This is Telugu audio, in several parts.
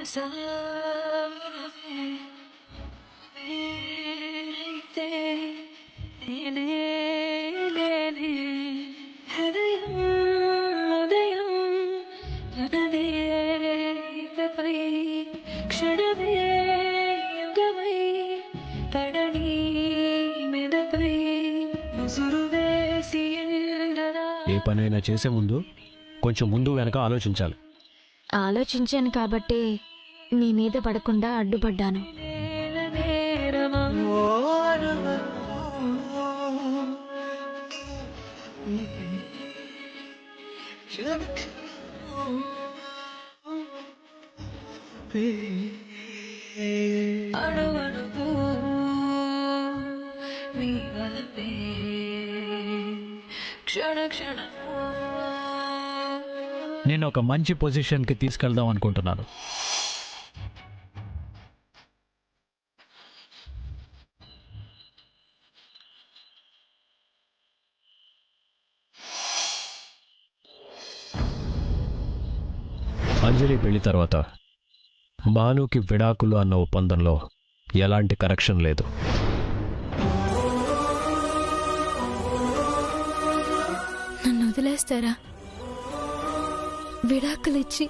ఏ పనైనా చేసే ముందు కొంచెం ముందు వెనక ఆలోచించాలి. ఆలోచించాను కాబట్టి నీ మీద పడకుండా అడ్డుపడ్డాను. నేను ఒక మంచి పొజిషన్కి తీసుకెళ్దాం అనుకుంటున్నాను. అంజలి పెళ్లి తర్వాత భానుకి విడాకులు అన్న ఒప్పందంలో ఎలాంటి కరెక్షన్ లేదు. నన్ను వదిలేస్తారా? విడాకులిచ్చి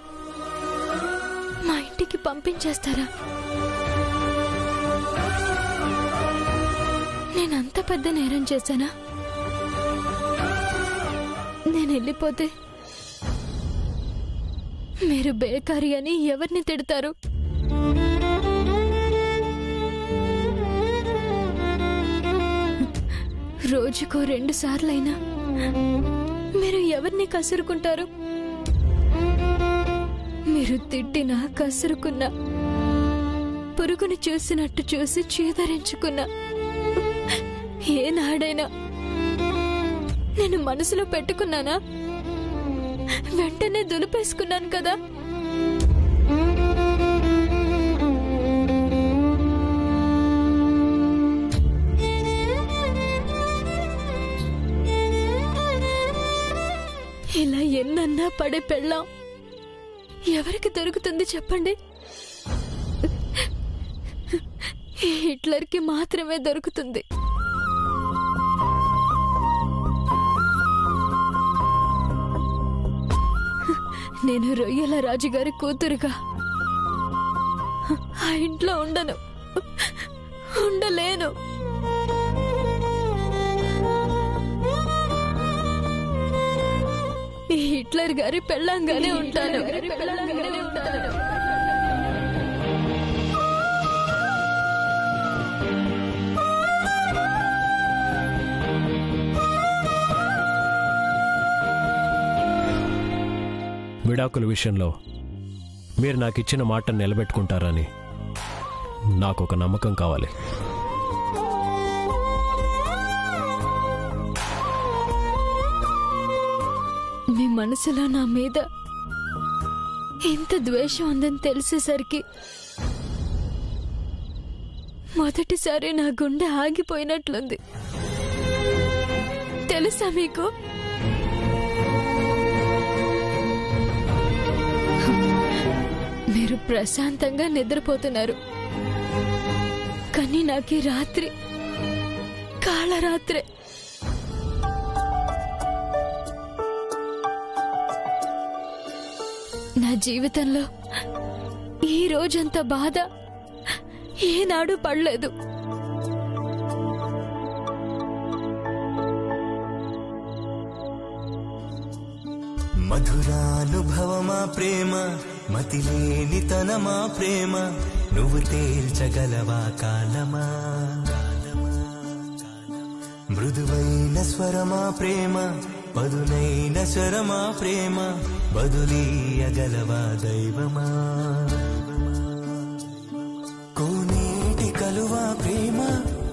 మా ఇంటికి పంపించేస్తారా? నేనంత పెద్ద నేరం చేశానా? నేను వెళ్ళిపోతే మీరు బేకారి అని ఎవరిని తిడతారు? రోజుకో 2 సార్లైనా మీరు ఎవరిని కసురుకుంటారు? మీరు తిట్టినా కసురుకున్నా, పురుగును చూసినట్టు చూసి చీదరించుకున్నా, ఏనాడైనా నేను మనసులో పెట్టుకున్నానా? వెంటనే దులిపేసుకున్నాను కదా. ఇలా ఎన్నన్నా పడే పెళ్ళాం ఎవరికి దొరుకుతుంది చెప్పండి? ఈ హిట్లర్కి మాత్రమే దొరుకుతుంది. నేను రొయ్యల రాజుగారి కూతురుగా ఆ ఇంట్లో ఉండను, ఉండలేను. ఈ హిట్లర్ గారి పెళ్ళంగానే ఉంటాను. విడాకుల విషయంలో మీరు నాకు ఇచ్చిన మాట నిలబెట్టుకుంటారని నాకు ఒక నమ్మకం కావాలి. మీ మనసులో నా మీద ఇంత ద్వేషం ఉందని తెలిసేసరికి మొదటిసారి నా గుండె ఆగిపోయినట్లుంది. తెలుసా మీకు? మీరు ప్రశాంతంగా నిద్రపోతున్నారు, కానీ నాకు ఈ రాత్రి కాళరాత్రే. నా జీవితంలో ఈ రోజంత బాధ ఏనాడు పడలేదు. మధురానుభవమా ప్రేమ, మతిలేని తనమా ప్రేమ, నువ్వు తేల్చగలవా కాలమా? మృదువైన స్వరమా ప్రేమ, పదునైన స్వరమా ప్రేమ, బదులీయగలవా దైవమా? కోనేటి కలువా ప్రేమ,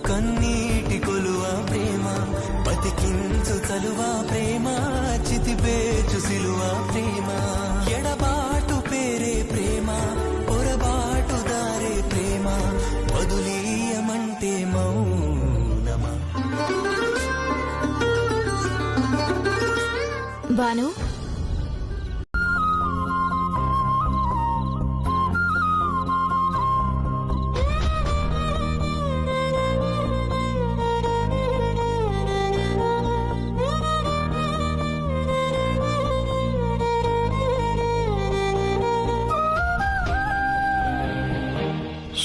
కన్నీటి కొలువా ప్రేమ, బతికించు కలువా ప్రేమ, చితిపేచు సిలువా ప్రేమ, ఎడబాటు పేరే ప్రేమ, పొరబాటు దారే ప్రేమ, బదులీయమంటే మౌనమా? బాను,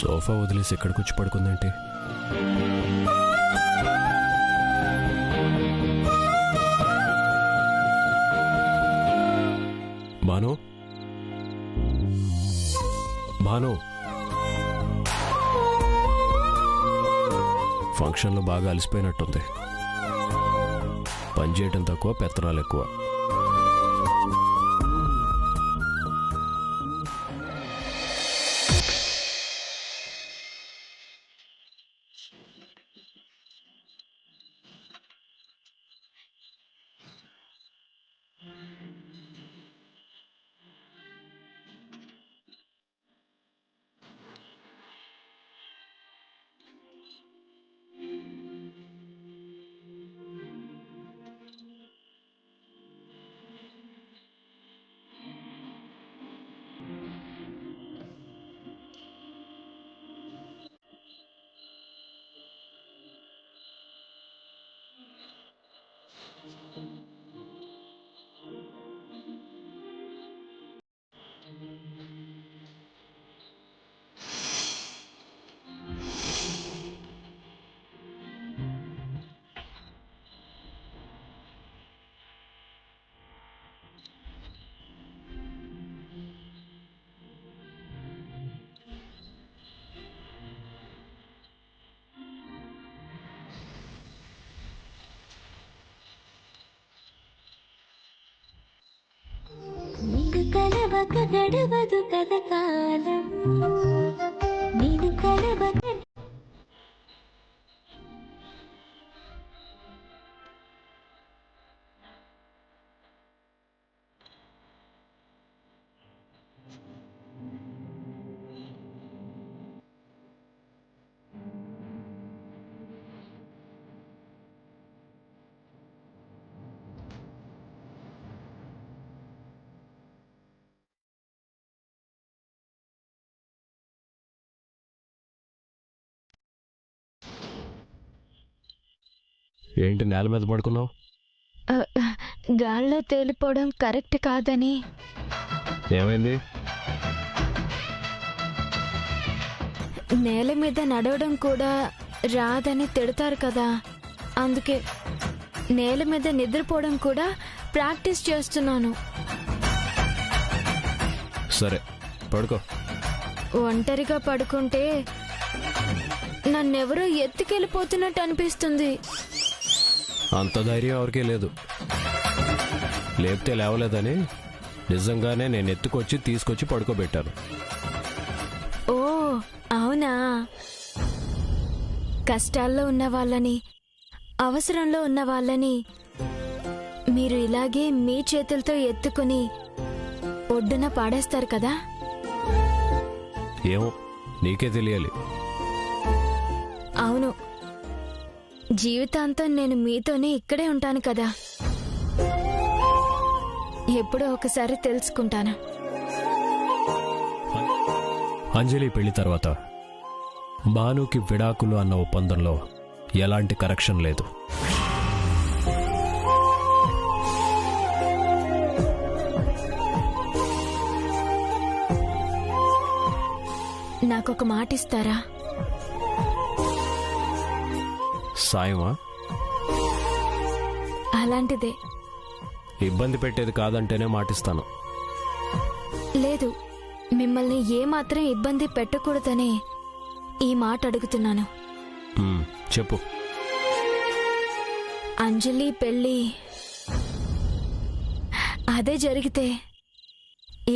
సోఫా వదిలేసి ఎక్కడికి వచ్చి పడుకుందేంటి? భాను, భాను, ఫంక్షన్లో బాగా అలసిపోయినట్టుంది. పని చేయటం తక్కువ, పెత్తనాలు ఎక్కువ. కలవక గడవదు కథ కాలం నేను కలవక ఏంటి నేల మీద పడుకున్నావు? గాల్లో తేలిపోవడం కరెక్ట్ కాదని. ఏమైంది? నేల మీద నడవడం కూడా రాదని తిడతారు కదా, అందుకే నేల మీద నిద్రపోవడం కూడా ప్రాక్టీస్ చేస్తున్నాను. సరే పడుకో. ఒంటరిగా పడుకుంటే నన్నెవరో ఎత్తుకెళ్ళిపోతున్నట్టు అనిపిస్తుంది. అంత ధైర్యం ఎవరికీ లేదు. లేపితే లేవలేదని నిజంగానే నేను ఎత్తుకొచ్చి తీసుకొచ్చి పడుకోబెట్టాను. ఓ అవునా? కష్టాల్లో ఉన్న వాళ్ళని, అవసరంలో ఉన్న వాళ్ళని మీరు ఇలాగే మీ చేతులతో ఎత్తుకుని ఒడ్డున పాడేస్తారు కదా. ఏమో, నీకే తెలియాలి. అవును, జీవితాంతం నేను మీతోనే ఇక్కడే ఉంటాను కదా. ఎప్పుడో ఒకసారి తెలుసుకుంటాను. అంజలి పెళ్లి తర్వాత భానుకి విడాకులు అన్న ఒప్పందంలో ఎలాంటి కరెక్షన్ లేదు. నాకొక మాట ఇస్తారా? సాయమా? అలాంటిదే. ఇబ్బంది పెట్టేది కాదంటేనే మాటిస్తాను. లేదు, మిమ్మల్ని ఏమాత్రం ఇబ్బంది పెట్టకూడదనే ఈ మాట అడుగుతున్నాను. చెప్పు. అంజలి పెళ్ళి అదే జరిగితే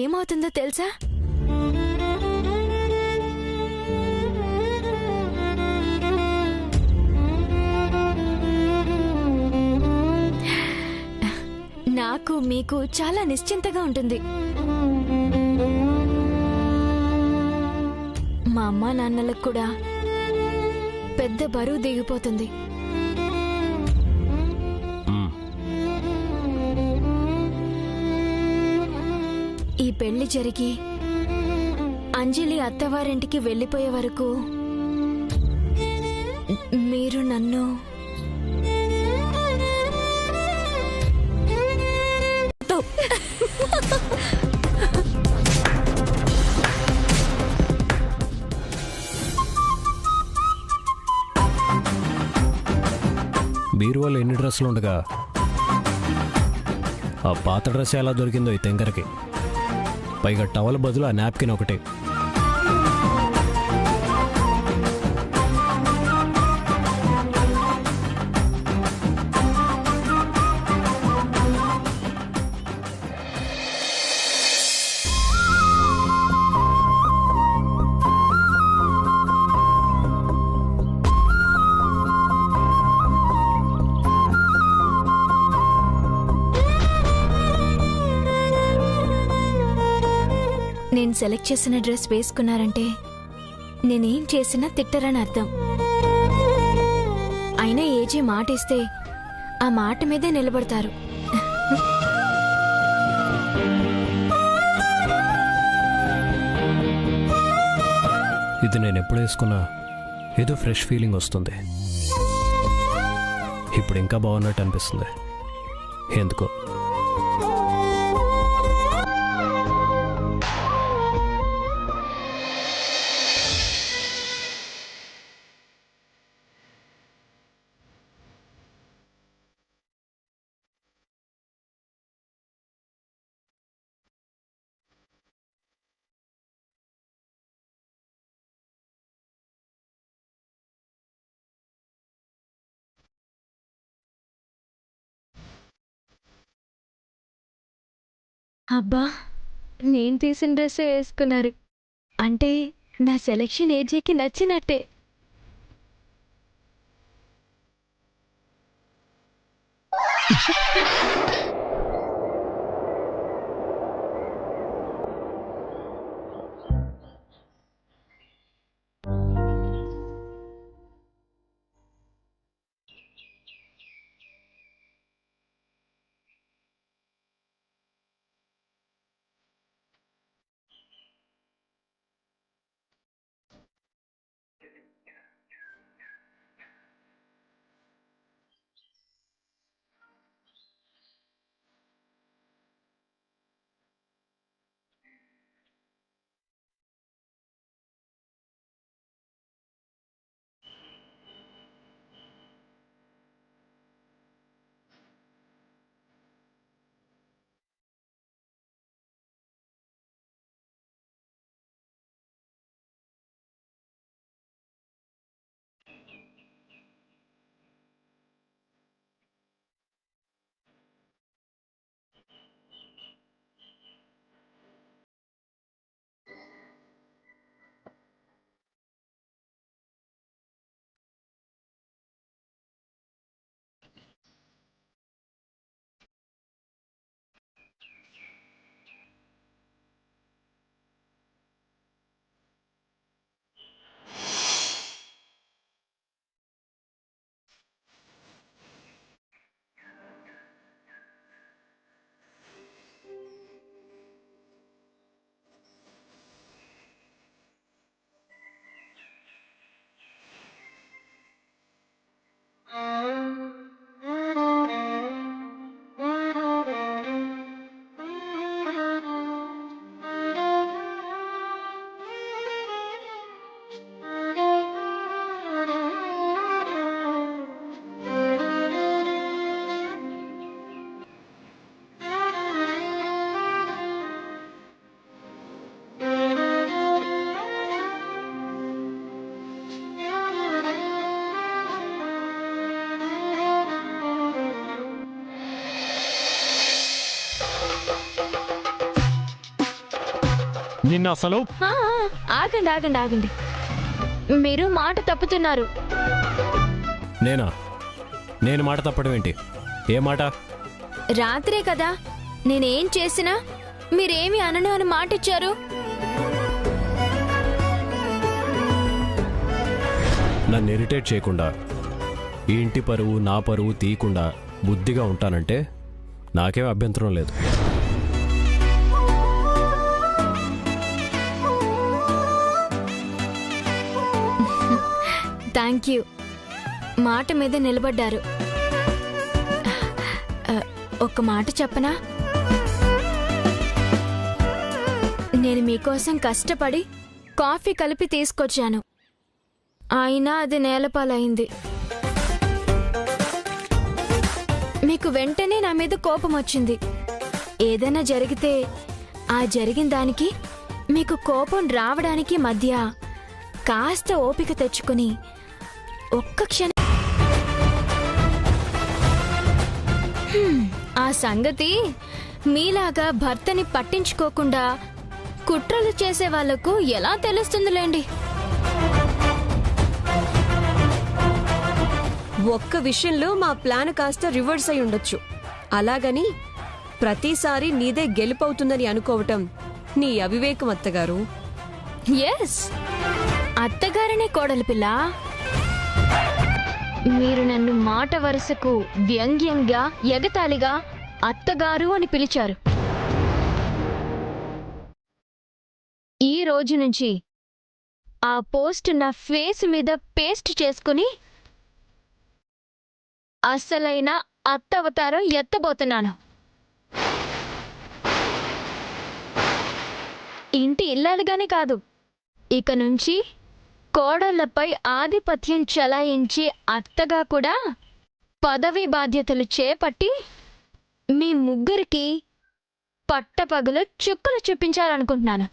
ఏమవుతుందో తెలుసా? నాకు మీకు చాలా నిశ్చింతగా ఉంటుంది. మా అమ్మా నాన్నలకు కూడా పెద్ద బరువు దిగిపోతుంది. ఈ పెళ్లి జరిగి అంజలి అత్తవారింటికి వెళ్ళిపోయే వరకు మీరు నన్ను డ్రెస్సులు ఉండగా ఆ పాత డ్రెస్ ఎలా దొరికిందో ఈ తెంకరకి. పైగా టవల్ బదులు ఆ నాప్కిన్ ఒకటే. నేను సెలెక్ట్ చేసిన డ్రెస్ వేసుకున్నారంటే నేనేం చేసినా తిట్టరని అర్థం. అయినా ఏజీ మాట ఇస్తే ఆ మాట మీదే నిలబడతారు. ఇది నేను ఎప్పుడు వేసుకున్నా ఏదో ఫ్రెష్ ఫీలింగ్ వస్తుంది. ఇప్పుడు ఇంకా బాగున్నట్టు అనిపిస్తుంది ఎందుకో. అబ్బా, నేను తీసిన డ్రెస్ వేసుకున్నారు అంటే నా సెలెక్షన్ ఏజీకి నచ్చినట్టే. నిన్న అసలు ఆగండి ఆగండి ఆగండి, మీరు మాట తప్పుతున్నారు. నేను మాట తప్పడం ఏంటి? ఏ మాట? రాత్రే కదా నేనేం చేసినా మీరేమి అనను అని మాట ఇచ్చారు. నన్ను ఇరిటేట్ చేయకుండా, ఈ ఇంటి పరువు నా పరువు తీయకుండా బుద్ధిగా ఉంటానంటే నాకేం అభ్యంతరం లేదు. థ్యాంక్ యూ, మాట మీద నిలబడ్డారు. ఒక్క మాట చెప్పనా? నేను మీకోసం కష్టపడి కాఫీ కలిపి తీసుకొచ్చాను, అయినా అది నేలపాలైంది. మీకు వెంటనే నా మీద కోపం వచ్చింది. ఏదైనా జరిగితే ఆ జరిగిన దానికి మీకు కోపం రావడానికి మధ్య కాస్త ఓపిక తెచ్చుకుని ఒక్క క్షణం ఆ సంగతి మీలాగా భర్తని పట్టించుకోకుండా కుట్రలు చేసే వాళ్లకు ఎలా తెలుస్తుందిలేండి. ఒక్క విషయంలో మా ప్లాన్ కాస్త రివర్స్ అయి ఉండొచ్చు. అలాగని ప్రతిసారి నీదే గెలుపవుతుందని అనుకోవటం నీ అవివేకం అత్తగారు. ఎస్, అత్తగారనే కోడలి పిల్ల. మీరు నన్ను మాట వరుసకు వ్యంగ్యంగా ఎగతాళిగా అత్తగారు అని పిలిచారు. ఈ రోజు నుంచి ఆ పోస్ట్ నా ఫేస్ మీద పేస్ట్ చేసుకుని అసలైన అత్త అవతారం ఎత్తబోతున్నాను. ఇంటి ఇల్లాలుగానే కాదు, ఇక నుంచి కోడళ్లపై ఆధిపత్యం చలాయించే అత్తగా కూడా పదవి బాధ్యతలు చేపట్టి మీ ముగ్గురికి పట్టపగలు చుక్కలు చూపించాలనుకుంటున్నాను.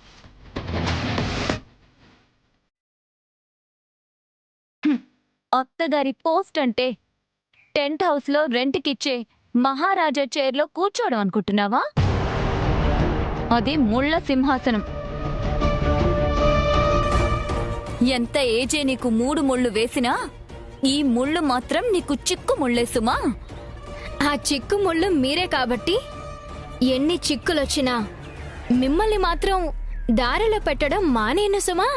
అత్తగారి పోస్ట్ అంటే టెంట్ హౌస్లో రెంట్కిచ్చే మహారాజా చైర్లో కూర్చోవడం అనుకుంటున్నావా? అది ముళ్ళ సింహాసనం. ఎంత ఏజే నీకు 3 ముళ్ళు వేసినా ఈ ముళ్ళు మాత్రం నీకు చిక్కు ముళ్ళే సుమా. ఆ చిక్కు ముళ్ళు మీరే కాబట్టి ఎన్ని చిక్కులొచ్చినా మిమ్మల్ని మాత్రం దారిలో పెట్టడం మానేను సుమా.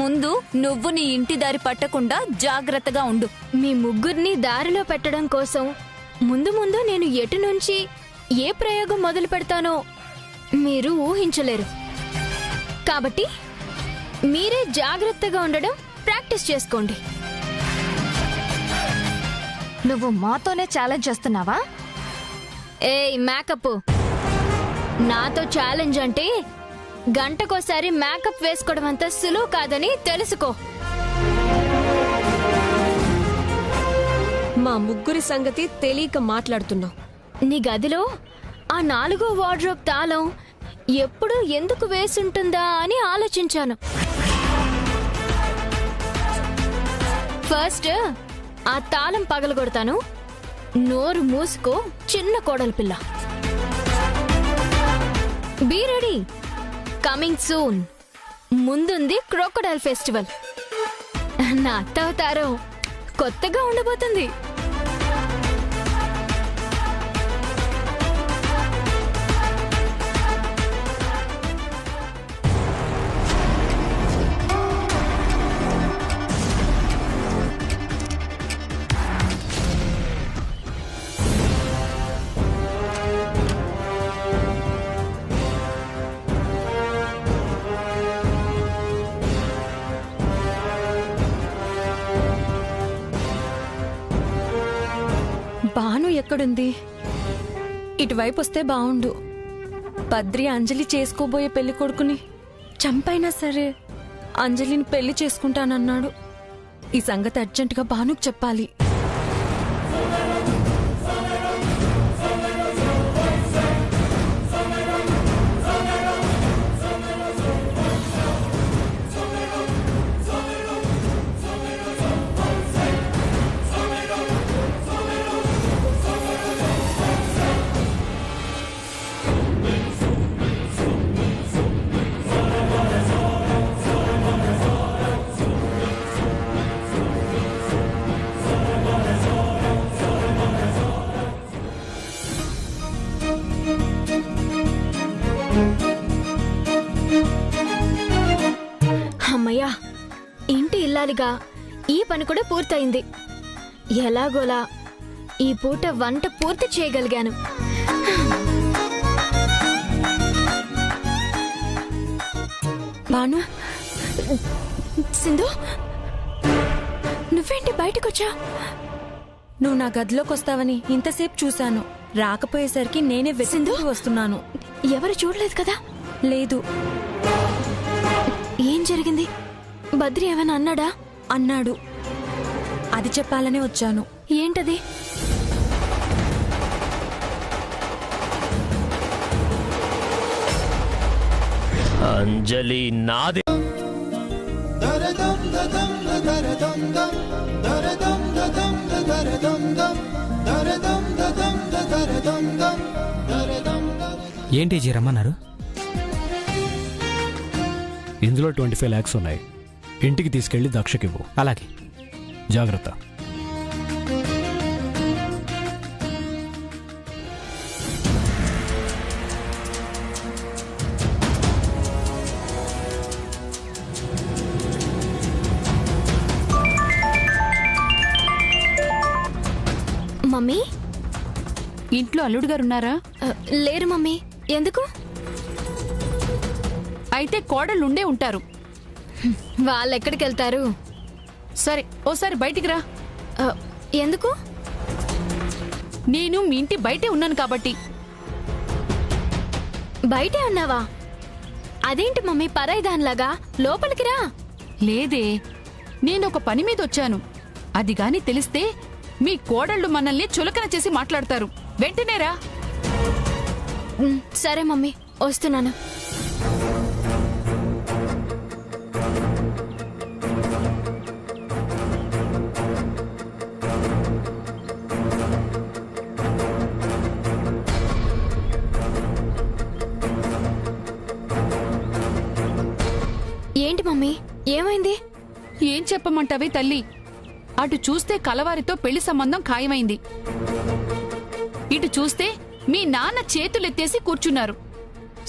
ముందు నువ్వు నీ ఇంటి దారి పట్టకుండా జాగ్రత్తగా ఉండు. మీ ముగ్గురిని దారిలో పెట్టడం కోసం ముందు ముందు నేను ఎటు నుంచి ఏ ప్రయోగం మొదలు పెడతానో మీరు ఊహించలేరు. కాబట్టి మీరే జాగ్రత్తగా ఉండడం ప్రాక్టీస్ చేసుకోండి. నువ్వు మాతోనే ఛాలెంజ్ చేస్తున్నావా? ఏయ్ మేకప్, నాతో ఛాలెంజ్ అంటే గంటకోసారి మేకప్ వేసుకోవడం అంత సులువు కాదని తెలుసుకో. మా ముగ్గురి సంగతి తెలియక మాట్లాడుతున్నావు. నీ గదిలో ఆ 4వ వార్డ్రోబ్ తాళం ఎప్పుడు ఎందుకు వేసుంటుందా అని ఆలోచించాను. ఫస్ట్ ఆ తాళం పగలగొడతాను. నోరు మూసుకో చిన్న కోడలి పిల్ల. Be ready, coming soon. ముందుంది క్రోకోడైల్ ఫెస్టివల్. నా అత్త అవతారం కొత్తగా ఉండబోతుంది. భాను ఎక్కడుంది? ఇటువైపు వస్తే బావుండు. బద్రి అంజలి చేసుకోబోయే పెళ్లి కొడుకుని చంపైనా సరే అంజలిని పెళ్లి చేసుకుంటానన్నాడు. ఈ సంగతి అర్జెంటుగా భానుకు చెప్పాలి. అమ్మయ్యా, ఇంటి ఇల్లాలిగా ఈ పని కూడా పూర్తయింది. ఎలాగోలా ఈ పూట వంట పూర్తి చేయగలిగాను. భాను, సింధు, నువ్వేంటి బయటకొచ్చా? నువ్వు నా గదిలోకి వస్తావని ఇంతసేపు చూశాను. రాకపోయేసరికి నేనే వెతుకుతూ వస్తున్నాను. ఎవరు చూడలేదు కదా? లేదు. ఏం జరిగింది? బద్రి ఏమైనా అన్నాడా? అన్నాడు. అది చెప్పాలనే వచ్చాను. ఏంటది? అంజలి నాది. ఏంటి జీ రమ్మన్నారు? ఇందులో 25 lakhs ఉన్నాయి. ఇంటికి తీసుకెళ్లి దక్షకివ్వు. అలాగే. జాగ్రత్త. మమ్మీ, ఇంట్లో అల్లుడు గారున్నారా? లేరు మమ్మీ. ఎందుకు? అయితే కోడళ్ళుండే ఉంటారు. వాళ్ళెక్కడికి వెళ్తారు? సరే, ఓసారి బయటికి రా. ఎందుకు? నేను మీ ఇంటి బయటే ఉన్నాను కాబట్టి. బయటే ఉన్నావా? అదేంటి మమ్మీ పరాయిదానిలాగా? లోపలికి రా. లేదే, నేను ఒక పని మీద వచ్చాను. అది గాని తెలిస్తే మీ కోడళ్ళు మనల్ని చులకన చేసి మాట్లాడతారు. వెంటనే రా. సరే మమ్మీ, వస్తున్నాను. ఏంటి మమ్మీ, ఏమైంది? ఏం చెప్పమంటావే తల్లి? అటు చూస్తే కలవారితో పెళ్లి సంబంధం ఖాయమైంది. ఇటు చూస్తే మీ నాన్న చేతులెత్తేసి కూర్చున్నారు.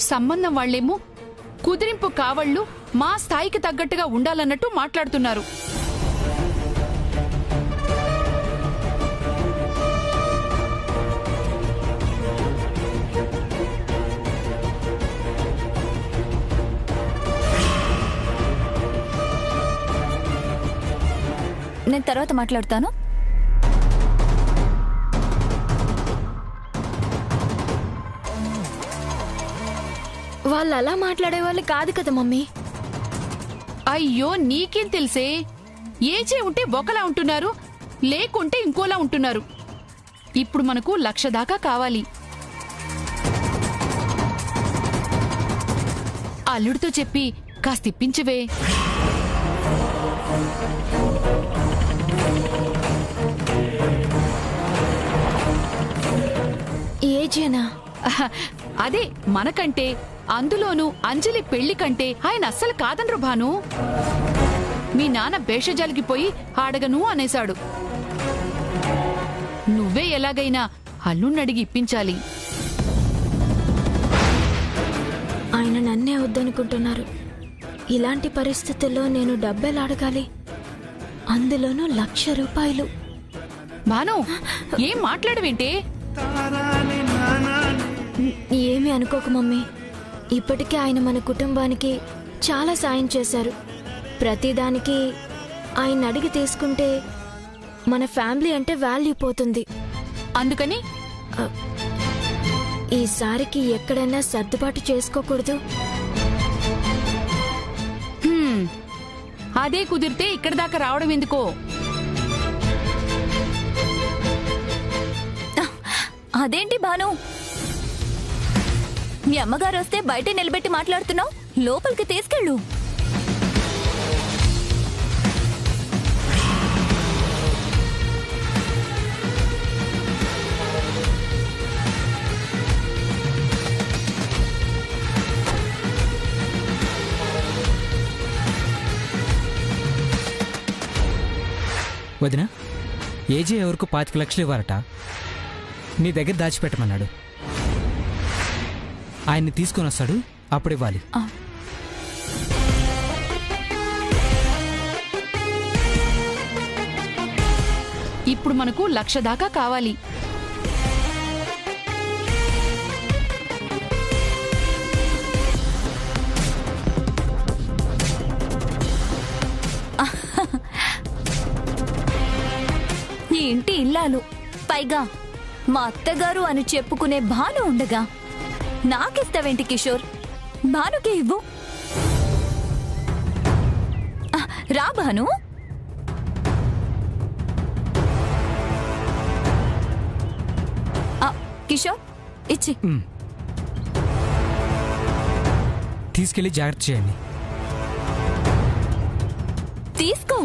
సంబంధం వాళ్లేమో కుదిరింపు కావళ్లు మా స్థాయికి తగ్గట్టుగా ఉండాలన్నట్టు మాట్లాడుతున్నారు. నేను తర్వాత మాట్లాడతాను. వాళ్ళు అలా మాట్లాడేవాళ్ళు కాదు కదా మమ్మీ. అయ్యో, నీకేం తెలుసే? ఏచే ఉంటే ఒకలా ఉంటున్నారు, లేకుంటే ఇంకోలా ఉంటున్నారు. ఇప్పుడు మనకు 1,00,000 దాకా కావాలి. అల్లుడితో చెప్పి కాస్త ఇప్పించవే. ఏజేనా? అదే మనకంటే, అందులోనూ అంజలి పెళ్లి కంటే ఆయన అస్సలు కాదనరు భాను. మీ నాన్న భేషజాలికి పోయి అడగను అనేశాడు. నువ్వే ఎలాగైనా అల్లుణ్ణడిగి ఇప్పించాలి. ఆయన నన్నే వద్దనుకుంటున్నారు. ఇలాంటి పరిస్థితుల్లో నేను డబ్బెలా అడగాలి? అందులోనూ 1,00,000 రూపాయలు. భాను, ఏం మాట్లాడవేంటే? ఏమీ అనుకోకు మమ్మీ. ఇప్పటికే ఆయన మన కుటుంబానికి చాలా సాయం చేశారు. ప్రతిదానికి ఆయన అడిగి తీసుకుంటే మన ఫ్యామిలీ అంటే వాల్యూ పోతుంది. అందుకని ఈసారికి ఎక్కడైనా సర్దుబాటు చేసుకోకూడదు. అదే కుదిరితే ఇక్కడి దాకా రావడం ఎందుకో? అదేంటి భాను, మీ అమ్మగారు వస్తే బయట నిలబెట్టి మాట్లాడుతున్నావు? లోపలికి తీసుకెళ్ళు. వదిన, ఏజీ ఎవరికి 25 లక్షలు ఇవ్వాలట. నీ దగ్గర దాచిపెట్టమన్నాడు. ఆయన్ని తీసుకొని వస్తాడు, అప్పుడు ఇవ్వాలి. ఇప్పుడు మనకు 1,00,000 దాకా కావాలి. ఈ ఇంటి ఇల్లాలు, పైగా మా అత్తగారు అని చెప్పుకునే భాను ఉండగా నాకిస్తావేంటి కిషోర్? భానుకే ఇవ్వు. రా భాను. కిషోర్ ఇచ్చి. తీసుకెళ్ళి జాగ్రత్త చేయండి. తీసుకో.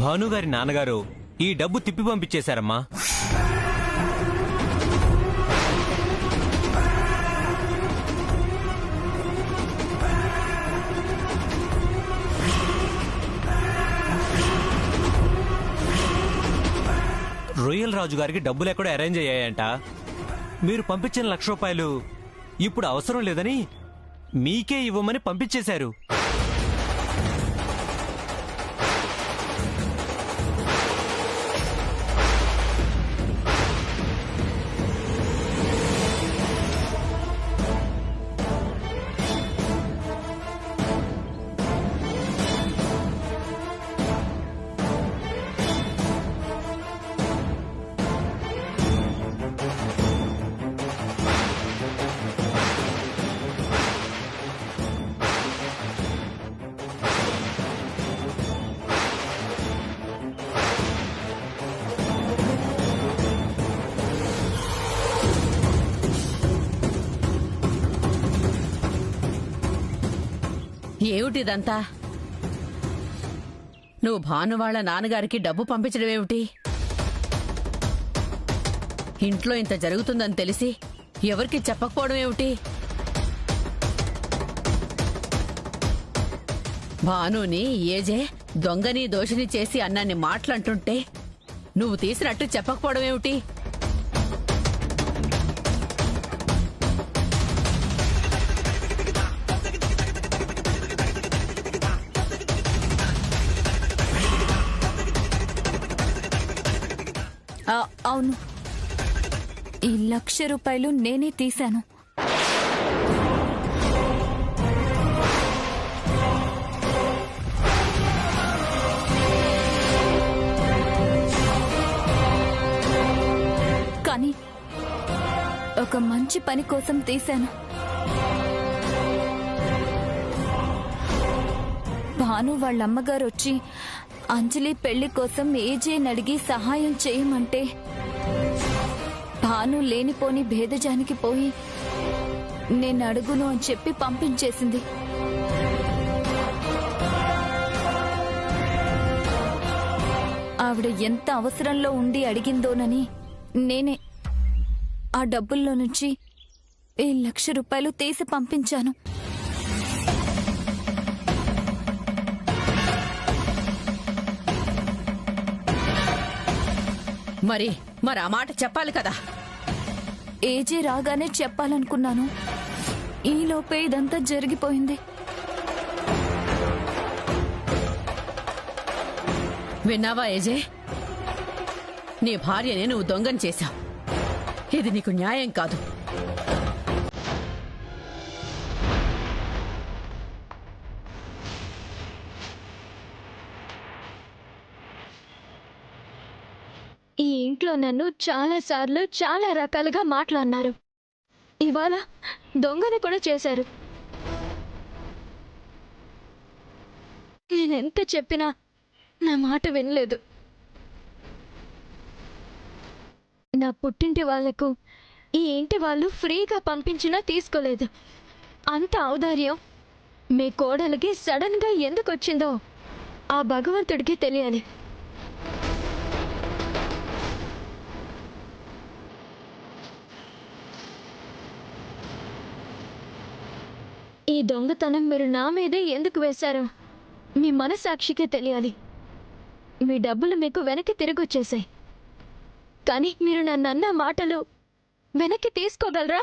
భానుగారి నాన్నగారు ఈ డబ్బు తిప్పి పంపించేశారమ్మా. రొయ్యల రాజు గారికి డబ్బులు ఎక్కడో అరేంజ్ అయ్యాయంట. మీరు పంపించిన ₹1,00,000 ఇప్పుడు అవసరం లేదని మీకే ఇవ్వమని పంపించేశారు. ఏమిటిదంతా? నువ్వు భాను వాళ్ళ నాన్నగారికి డబ్బు పంపించడం ఏమిటి? ఇంట్లో ఇంత జరుగుతుందని తెలిసి ఎవరికి చెప్పకపోవడం ఏమిటి? భానుని ఏజే దొంగని దోషిని చేసి అన్నాన్ని మాటలంటుంటే నువ్వు తీసినట్టు చెప్పకపోవడం ఏమిటి? అవును, ఈ ₹1,00,000 నేనే తీశాను. కానీ ఒక మంచి పని కోసం తీశాను. భాను వాళ్ళమ్మగారు వచ్చి అంజలి పెళ్లి కోసం ఏజేని అడిగి సహాయం చేయమంటే భాను లేనిపోని భేదజానికి పోయి నేను అడుగును అని చెప్పి పంపించేసింది. ఆవిడ ఎంత అవసరంలో ఉండి అడిగిందోనని నేనే ఆ డబ్బుల్లో నుంచి ఈ ₹1,00,000 తీసి పంపించాను. మరి ఆ మాట చెప్పాలి కదా. ఏజే రాగానే చెప్పాలనుకున్నాను. ఈలోపే ఇదంతా జరిగిపోయింది. విన్నావా ఏజే? నీ భార్యనే నువ్వు దొంగని చేశావు. ఇది నీకు న్యాయం కాదు. ఈ ఇంట్లో నన్ను చాలాసార్లు చాలా రకాలుగా మాట్లాడినారు. ఇవాళ దొంగని కూడా చేశారు. నేనెంత చెప్పినా నా మాట వినలేదు. నా పుట్టింటి వాళ్లకు ఈ ఇంటి వాళ్ళు ఫ్రీగా పంపించినా తీసుకోలేదు. అంత ఔదార్యం మీ కోడలికి సడన్గా ఎందుకు వచ్చిందో ఆ భగవంతుడికి తెలియాలి. ఈ దొంగతనం మీరు నా మీదే ఎందుకు వేశారో మీ మనసాక్షికే తెలియాలి. మీ డబ్బులు మీకు వెనక్కి తిరిగి వచ్చేసాయి. కానీ మీరు నన్ను అన్న మాటలు వెనక్కి తీసుకోగలరా?